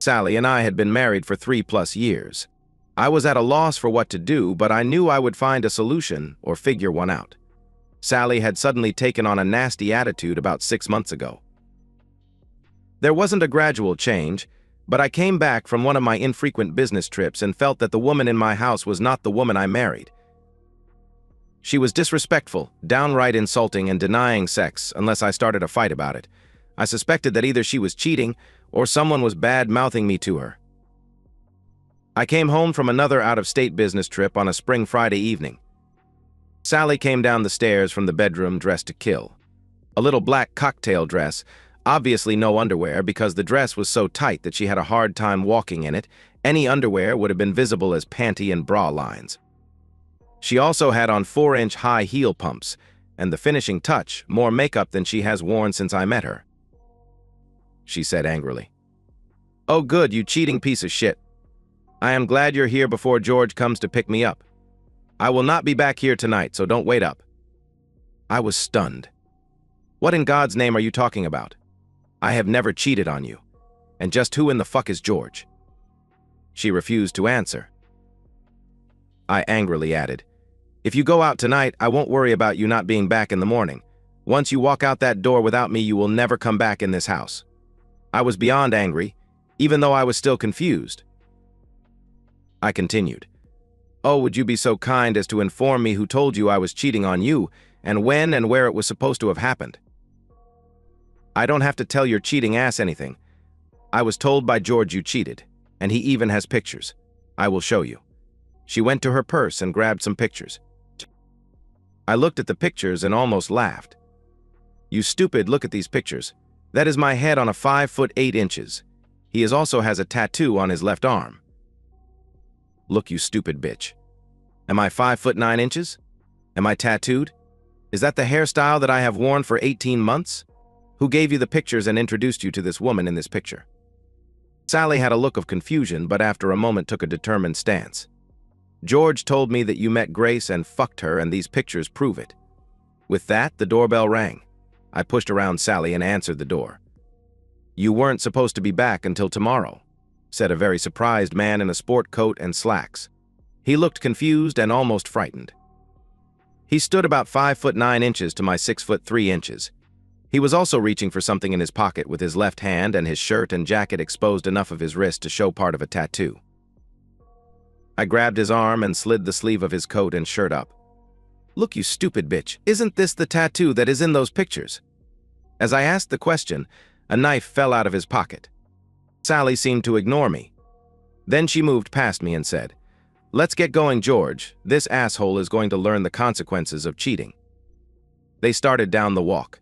Sally and I had been married for 3+ years. I was at a loss for what to do, but I knew I would find a solution or figure one out. Sally had suddenly taken on a nasty attitude about 6 months ago. There wasn't a gradual change, but I came back from one of my infrequent business trips and felt that the woman in my house was not the woman I married. She was disrespectful, downright insulting, and denying sex unless I started a fight about it. I suspected that either she was cheating or someone was bad-mouthing me to her. I came home from another out-of-state business trip on a spring Friday evening. Sally came down the stairs from the bedroom dressed to kill. A little black cocktail dress, obviously no underwear because the dress was so tight that she had a hard time walking in it. Any underwear would have been visible as panty and bra lines. She also had on 4-inch high heel pumps, and the finishing touch, more makeup than she has worn since I met her. She said angrily, "Oh good, you cheating piece of shit. I am glad you're here before George comes to pick me up. I will not be back here tonight, so don't wait up." I was stunned. What in God's name are you talking about? I have never cheated on you. And just who in the fuck is George? She refused to answer. I angrily added, "If you go out tonight, I won't worry about you not being back in the morning. Once you walk out that door without me, you will never come back in this house." I was beyond angry, even though I was still confused. I continued, "Oh, would you be so kind as to inform me who told you I was cheating on you, and when and where it was supposed to have happened?" "I don't have to tell your cheating ass anything. I was told by George you cheated, and he even has pictures. I will show you." She went to her purse and grabbed some pictures. I looked at the pictures and almost laughed. "You stupid, look at these pictures. That is my head on a 5'8". He also has a tattoo on his left arm." "Look, you stupid bitch. Am I 5'9"? Am I tattooed? Is that the hairstyle that I have worn for 18 months? Who gave you the pictures and introduced you to this woman in this picture?" Sally had a look of confusion, but after a moment took a determined stance. "George told me that you met Grace and fucked her, and these pictures prove it." With that, the doorbell rang. I pushed around Sally and answered the door. "You weren't supposed to be back until tomorrow," said a very surprised man in a sport coat and slacks. He looked confused and almost frightened. He stood about 5'9" to my 6'3". He was also reaching for something in his pocket with his left hand, and his shirt and jacket exposed enough of his wrist to show part of a tattoo. I grabbed his arm and slid the sleeve of his coat and shirt up. "Look, you stupid bitch, isn't this the tattoo that is in those pictures?" As I asked the question, a knife fell out of his pocket. Sally seemed to ignore me. Then she moved past me and said, "Let's get going, George. This asshole is going to learn the consequences of cheating." They started down the walk.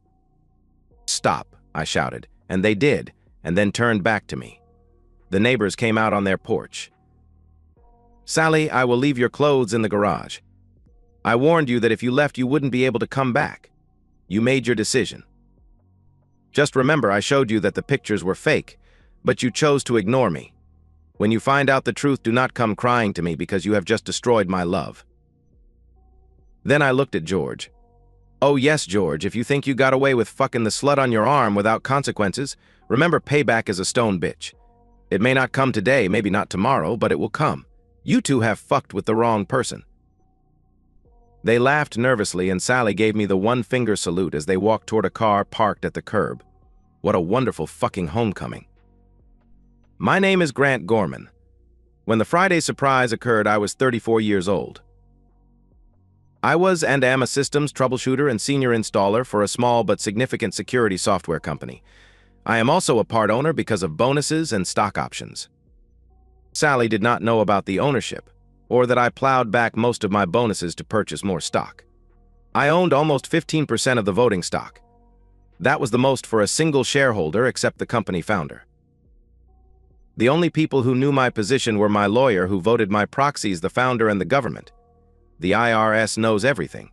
"Stop," I shouted, and they did, and then turned back to me. The neighbors came out on their porch. "Sally, I will leave your clothes in the garage. I warned you that if you left, you wouldn't be able to come back. You made your decision. Just remember, I showed you that the pictures were fake, but you chose to ignore me. When you find out the truth, do not come crying to me because you have just destroyed my love." Then I looked at George. "Oh yes, George, if you think you got away with fucking the slut on your arm without consequences, remember payback is a stone bitch. It may not come today, maybe not tomorrow, but it will come. You two have fucked with the wrong person." They laughed nervously, and Sally gave me the one-finger salute as they walked toward a car parked at the curb. What a wonderful fucking homecoming. My name is Grant Gorman. When the Friday surprise occurred, I was 34 years old. I was and am a systems troubleshooter and senior installer for a small but significant security software company. I am also a part owner because of bonuses and stock options. Sally did not know about the ownership, or that I plowed back most of my bonuses to purchase more stock. I owned almost 15% of the voting stock. That was the most for a single shareholder except the company founder. The only people who knew my position were my lawyer, who voted my proxies, the founder, and the government. The IRS knows everything.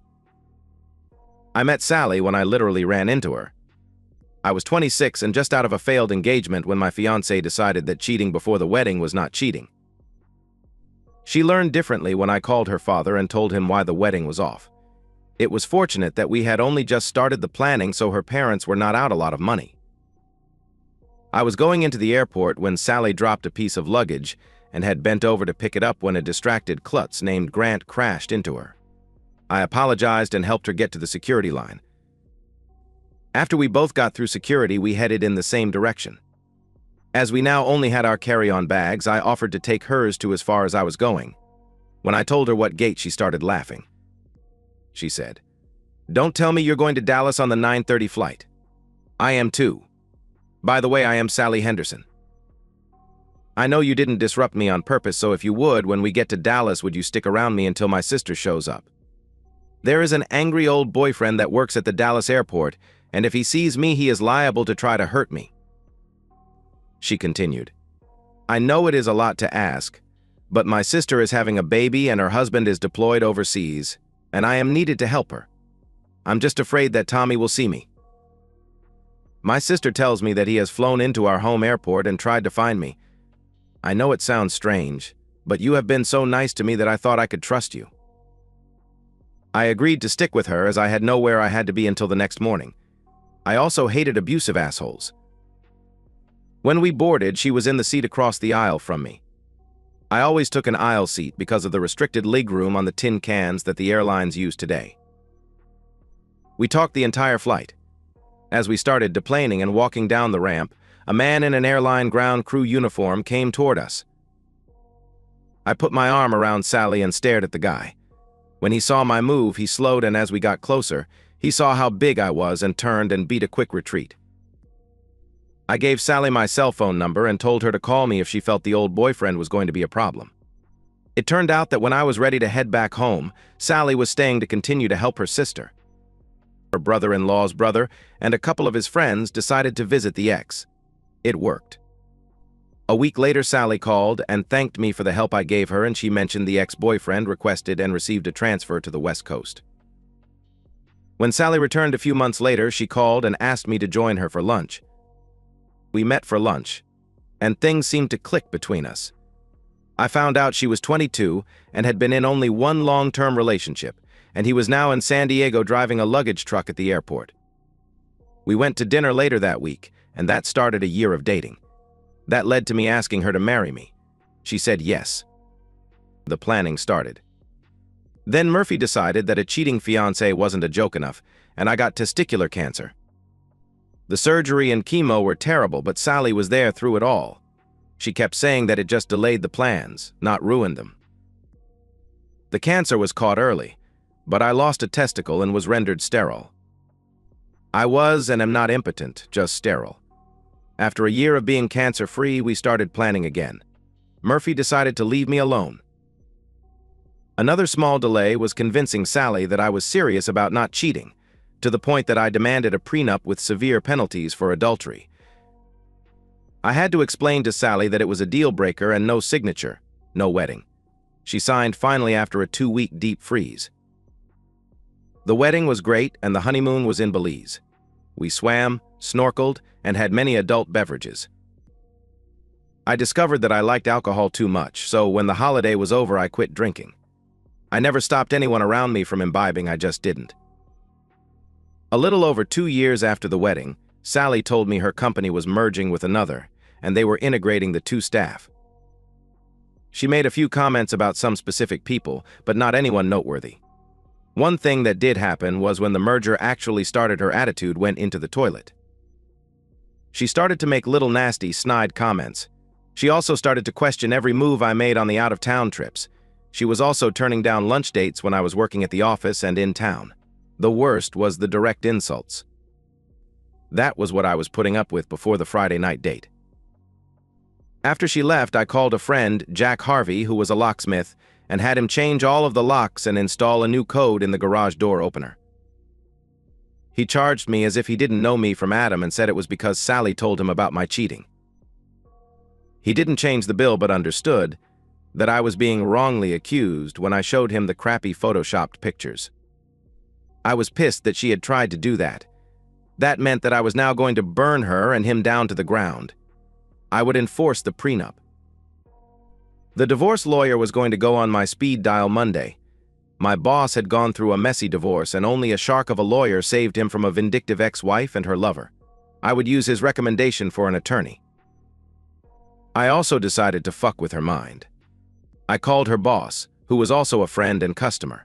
I met Sally when I literally ran into her. I was 26 and just out of a failed engagement when my fiancé decided that cheating before the wedding was not cheating. She learned differently when I called her father and told him why the wedding was off. It was fortunate that we had only just started the planning, so her parents were not out a lot of money. I was going into the airport when Sally dropped a piece of luggage and had bent over to pick it up when a distracted klutz named Grant crashed into her. I apologized and helped her get to the security line. After we both got through security, we headed in the same direction. As we now only had our carry-on bags, I offered to take hers to as far as I was going. When I told her what gate, she started laughing. She said, "Don't tell me you're going to Dallas on the 9:30 flight." "I am too. By the way, I am Sally Henderson." "I know you didn't disrupt me on purpose, so if you would, when we get to Dallas, would you stick around me until my sister shows up? There is an angry old boyfriend that works at the Dallas airport, and if he sees me, he is liable to try to hurt me." She continued, "I know it is a lot to ask, but my sister is having a baby and her husband is deployed overseas, and I am needed to help her. I'm just afraid that Tommy will see me. My sister tells me that he has flown into our home airport and tried to find me. I know it sounds strange, but you have been so nice to me that I thought I could trust you." I agreed to stick with her as I had nowhere I had to be until the next morning. I also hated abusive assholes. When we boarded, she was in the seat across the aisle from me. I always took an aisle seat because of the restricted legroom on the tin cans that the airlines use today. We talked the entire flight. As we started deplaning and walking down the ramp, a man in an airline ground crew uniform came toward us. I put my arm around Sally and stared at the guy. When he saw my move, he slowed, and as we got closer, he saw how big I was and turned and beat a quick retreat. I gave Sally my cell phone number and told her to call me if she felt the old boyfriend was going to be a problem. It turned out that when I was ready to head back home, Sally was staying to continue to help her sister. Her brother-in-law's brother and a couple of his friends decided to visit the ex. It worked. A week later, Sally called and thanked me for the help I gave her, and she mentioned the ex-boyfriend requested and received a transfer to the West Coast. When Sally returned a few months later, she called and asked me to join her for lunch. We met for lunch, and things seemed to click between us. I found out she was 22 and had been in only one long-term relationship, and he was now in San Diego driving a luggage truck at the airport. We went to dinner later that week, and that started a year of dating. That led to me asking her to marry me. She said yes. The planning started. Then Murphy decided that a cheating fiancé wasn't a joke enough, and I got testicular cancer. The surgery and chemo were terrible, but Sally was there through it all. She kept saying that it just delayed the plans, not ruined them. The cancer was caught early, but I lost a testicle and was rendered sterile. I was and am not impotent, just sterile. After a year of being cancer-free, we started planning again. Murphy decided to leave me alone. Another small delay was convincing Sally that I was serious about not cheating, to the point that I demanded a prenup with severe penalties for adultery. I had to explain to Sally that it was a deal-breaker and no signature, no wedding. She signed finally after a 2-week deep freeze. The wedding was great and the honeymoon was in Belize. We swam, snorkeled, and had many adult beverages. I discovered that I liked alcohol too much, so when the holiday was over, I quit drinking. I never stopped anyone around me from imbibing, I just didn't. A little over 2 years after the wedding, Sally told me her company was merging with another, and they were integrating the two staff. She made a few comments about some specific people, but not anyone noteworthy. One thing that did happen was when the merger actually started, her attitude went into the toilet. She started to make little nasty, snide comments. She also started to question every move I made on the out-of-town trips. She was also turning down lunch dates when I was working at the office and in town. The worst was the direct insults. That was what I was putting up with before the Friday night date. After she left, I called a friend, Jack Harvey, who was a locksmith, and had him change all of the locks and install a new code in the garage door opener. He charged me as if he didn't know me from Adam and said it was because Sally told him about my cheating. He didn't change the bill but understood that I was being wrongly accused when I showed him the crappy photoshopped pictures. I was pissed that she had tried to do that. That meant that I was now going to burn her and him down to the ground. I would enforce the prenup. The divorce lawyer was going to go on my speed dial Monday. My boss had gone through a messy divorce, and only a shark of a lawyer saved him from a vindictive ex-wife and her lover. I would use his recommendation for an attorney. I also decided to fuck with her mind. I called her boss, who was also a friend and customer.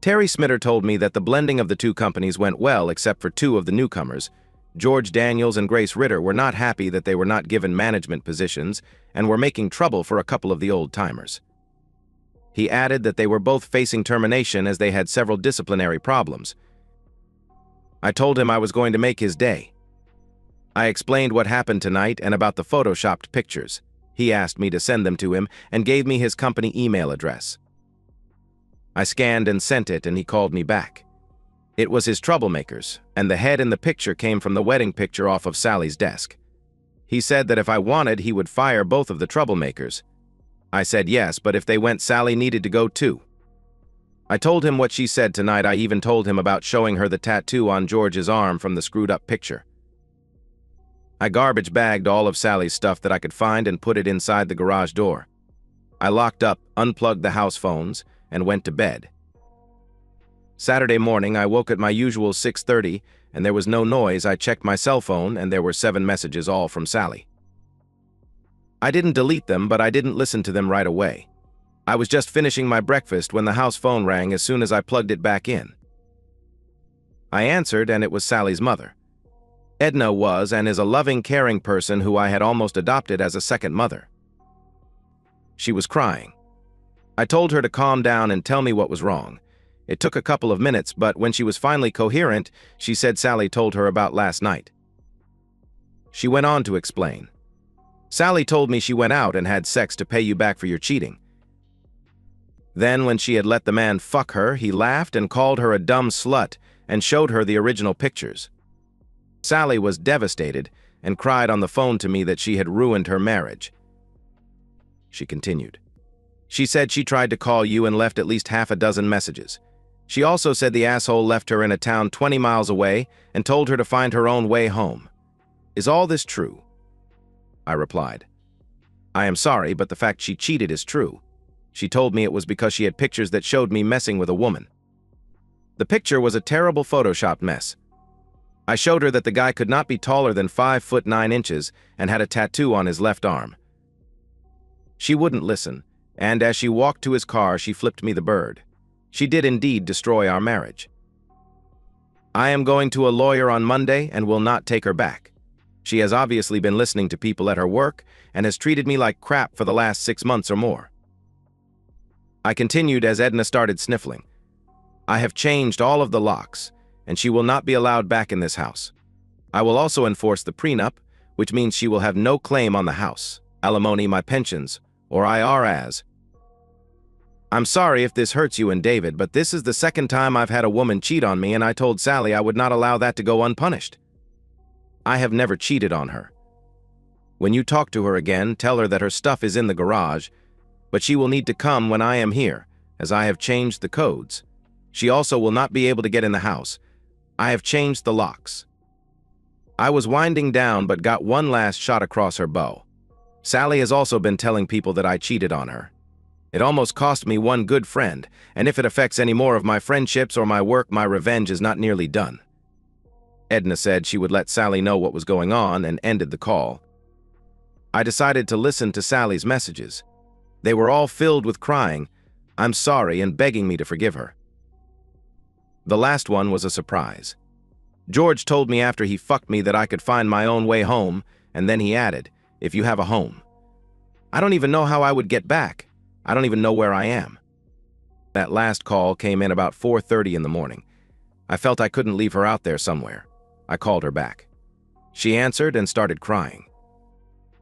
Terry Smitter told me that the blending of the two companies went well except for two of the newcomers. George Daniels and Grace Ritter were not happy that they were not given management positions and were making trouble for a couple of the old-timers. He added that they were both facing termination as they had several disciplinary problems. I told him I was going to make his day. I explained what happened tonight and about the photoshopped pictures. He asked me to send them to him and gave me his company email address. I scanned and sent it, and he called me back. It was his troublemakers, and the head in the picture came from the wedding picture off of Sally's desk. He said that if I wanted, he would fire both of the troublemakers. I said yes, but if they went, Sally needed to go too. I told him what she said tonight. I even told him about showing her the tattoo on George's arm from the screwed-up picture. I garbage bagged all of Sally's stuff that I could find and put it inside the garage door. I locked up, unplugged the house phones, and went to bed. Saturday morning, I woke at my usual 6:30, and there was no noise. I checked my cell phone, and there were 7 messages, all from Sally. I didn't delete them, but I didn't listen to them right away. I was just finishing my breakfast when the house phone rang as soon as I plugged it back in. I answered, and it was Sally's mother. Edna was and is a loving, caring person who I had almost adopted as a second mother. She was crying. I told her to calm down and tell me what was wrong. It took a couple of minutes, but when she was finally coherent, she said Sally told her about last night. She went on to explain. Sally told me she went out and had sex to pay you back for your cheating. Then, when she had let the man fuck her, he laughed and called her a dumb slut and showed her the original pictures. Sally was devastated and cried on the phone to me that she had ruined her marriage. She continued. She said she tried to call you and left at least half a dozen messages. She also said the asshole left her in a town 20 miles away and told her to find her own way home. Is all this true? I replied. I am sorry, but the fact she cheated is true. She told me it was because she had pictures that showed me messing with a woman. The picture was a terrible photoshopped mess. I showed her that the guy could not be taller than 5'9" and had a tattoo on his left arm. She wouldn't listen, and as she walked to his car, she flipped me the bird. She did indeed destroy our marriage. I am going to a lawyer on Monday and will not take her back. She has obviously been listening to people at her work and has treated me like crap for the last 6 months or more. I continued as Edna started sniffling. I have changed all of the locks, and she will not be allowed back in this house. I will also enforce the prenup, which means she will have no claim on the house, alimony, my pensions, or IRAs. I'm sorry if this hurts you and David, but this is the second time I've had a woman cheat on me, and I told Sally I would not allow that to go unpunished. I have never cheated on her. When you talk to her again, tell her that her stuff is in the garage, but she will need to come when I am here, as I have changed the codes. She also will not be able to get in the house. I have changed the locks. I was winding down but got one last shot across her bow. Sally has also been telling people that I cheated on her. It almost cost me one good friend, and if it affects any more of my friendships or my work, my revenge is not nearly done. Edna said she would let Sally know what was going on and ended the call. I decided to listen to Sally's messages. They were all filled with crying, I'm sorry, and begging me to forgive her. The last one was a surprise. George told me after he fucked me that I could find my own way home, and then he added, if you have a home. I don't even know how I would get back. I don't even know where I am. That last call came in about 4:30 in the morning. I felt I couldn't leave her out there somewhere. I called her back. She answered and started crying.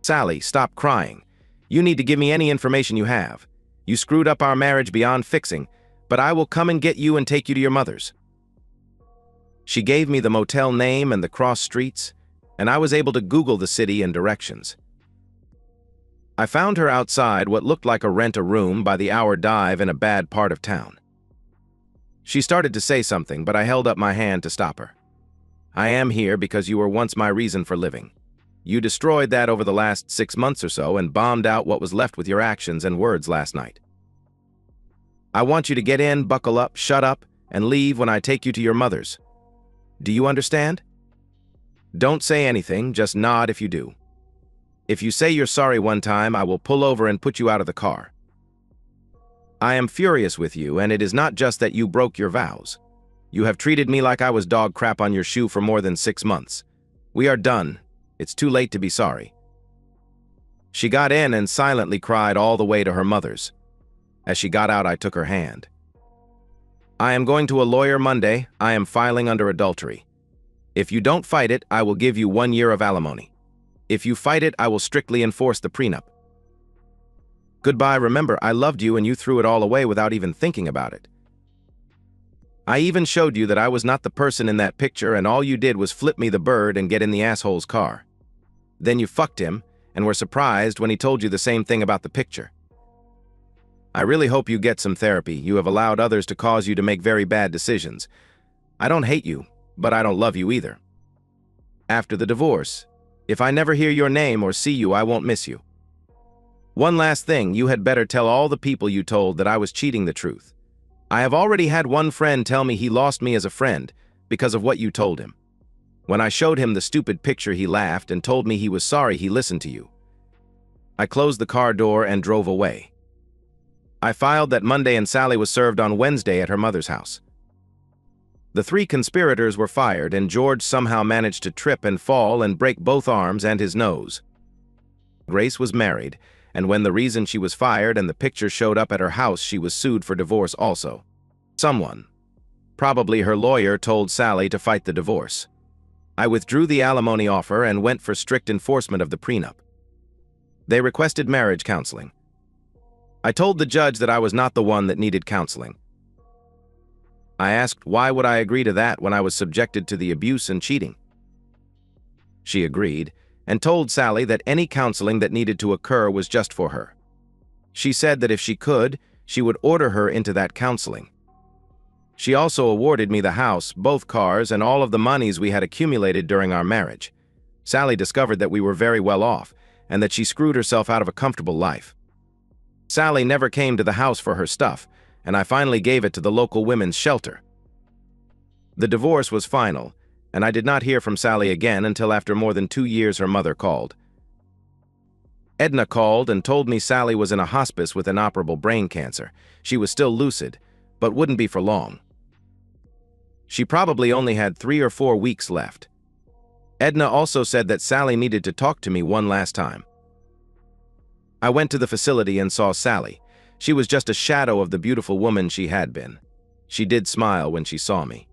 Sally, stop crying. You need to give me any information you have. You screwed up our marriage beyond fixing, but I will come and get you and take you to your mother's. She gave me the motel name and the cross streets, and I was able to Google the city and directions. I found her outside what looked like a rent-a-room by the hour dive in a bad part of town. She started to say something, but I held up my hand to stop her. I am here because you were once my reason for living. You destroyed that over the last 6 months or so and bombed out what was left with your actions and words last night. I want you to get in, buckle up, shut up, and leave when I take you to your mother's. Do you understand? Don't say anything, just nod if you do. If you say you're sorry one time, I will pull over and put you out of the car. I am furious with you, and it is not just that you broke your vows. You have treated me like I was dog crap on your shoe for more than 6 months. We are done. It's too late to be sorry. She got in and silently cried all the way to her mother's. As she got out, I took her hand. I am going to a lawyer Monday. I am filing under adultery. If you don't fight it, I will give you 1 year of alimony. If you fight it, I will strictly enforce the prenup. Goodbye. Remember, I loved you and you threw it all away without even thinking about it. I even showed you that I was not the person in that picture, and all you did was flip me the bird and get in the asshole's car. Then you fucked him and were surprised when he told you the same thing about the picture. I really hope you get some therapy. You have allowed others to cause you to make very bad decisions. I don't hate you, but I don't love you either. After the divorce, if I never hear your name or see you, I won't miss you. One last thing, you had better tell all the people you told that I was cheating the truth. I have already had one friend tell me he lost me as a friend because of what you told him. When I showed him the stupid picture, he laughed and told me he was sorry he listened to you. I closed the car door and drove away. I filed that Monday and Sally was served on Wednesday at her mother's house. The 3 conspirators were fired, and George somehow managed to trip and fall and break both arms and his nose. Grace was married, and when the reason she was fired and the picture showed up at her house, she was sued for divorce also. Someone, probably her lawyer, told Sally to fight the divorce. I withdrew the alimony offer and went for strict enforcement of the prenup. They requested marriage counseling. I told the judge that I was not the one that needed counseling. I asked why would I agree to that when I was subjected to the abuse and cheating. She agreed and told Sally that any counseling that needed to occur was just for her. She said that if she could, she would order her into that counseling. She also awarded me the house, both cars, and all of the monies we had accumulated during our marriage. Sally discovered that we were very well off and that she screwed herself out of a comfortable life. Sally never came to the house for her stuff, and I finally gave it to the local women's shelter. The divorce was final, and I did not hear from Sally again until after more than 2 years her mother called. Edna called and told me Sally was in a hospice with inoperable brain cancer. She was still lucid, but wouldn't be for long. She probably only had 3 or 4 weeks left. Edna also said that Sally needed to talk to me one last time. I went to the facility and saw Sally. She was just a shadow of the beautiful woman she had been. She did smile when she saw me.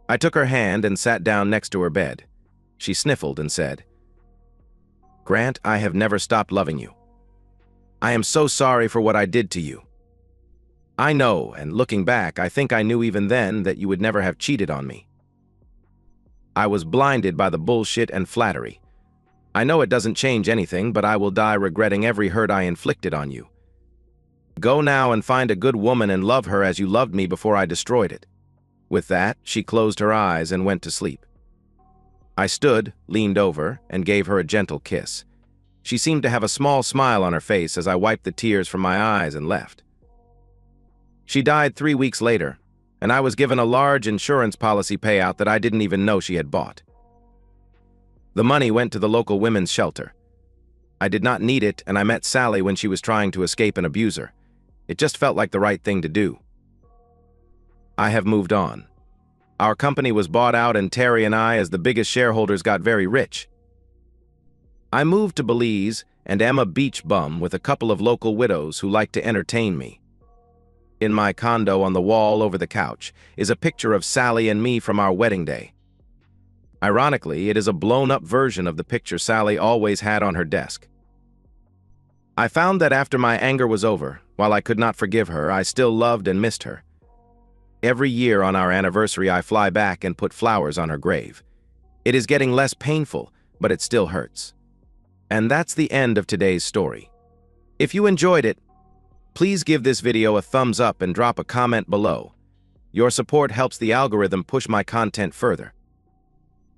I took her hand and sat down next to her bed. She sniffled and said, "Grant, I have never stopped loving you. I am so sorry for what I did to you. I know, and looking back, I think I knew even then that you would never have cheated on me. I was blinded by the bullshit and flattery. I know it doesn't change anything, but I will die regretting every hurt I inflicted on you. Go now and find a good woman and love her as you loved me before I destroyed it." With that, she closed her eyes and went to sleep. I stood, leaned over, and gave her a gentle kiss. She seemed to have a small smile on her face as I wiped the tears from my eyes and left. She died 3 weeks later, and I was given a large insurance policy payout that I didn't even know she had bought. The money went to the local women's shelter. I did not need it, and I met Sally when she was trying to escape an abuser. It just felt like the right thing to do. I have moved on. Our company was bought out, and Terry and I, as the biggest shareholders, got very rich. I moved to Belize and am a beach bum with a couple of local widows who like to entertain me. In my condo, on the wall over the couch, is a picture of Sally and me from our wedding day. Ironically, it is a blown-up version of the picture Sally always had on her desk. I found that after my anger was over, while I could not forgive her, I still loved and missed her. Every year on our anniversary, I fly back and put flowers on her grave. It is getting less painful, but it still hurts. And that's the end of today's story. If you enjoyed it, please give this video a thumbs up and drop a comment below. Your support helps the algorithm push my content further.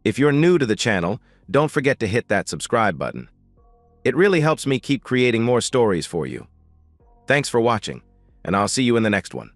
If you're new to the channel, don't forget to hit that subscribe button. It really helps me keep creating more stories for you. Thanks for watching, and I'll see you in the next one.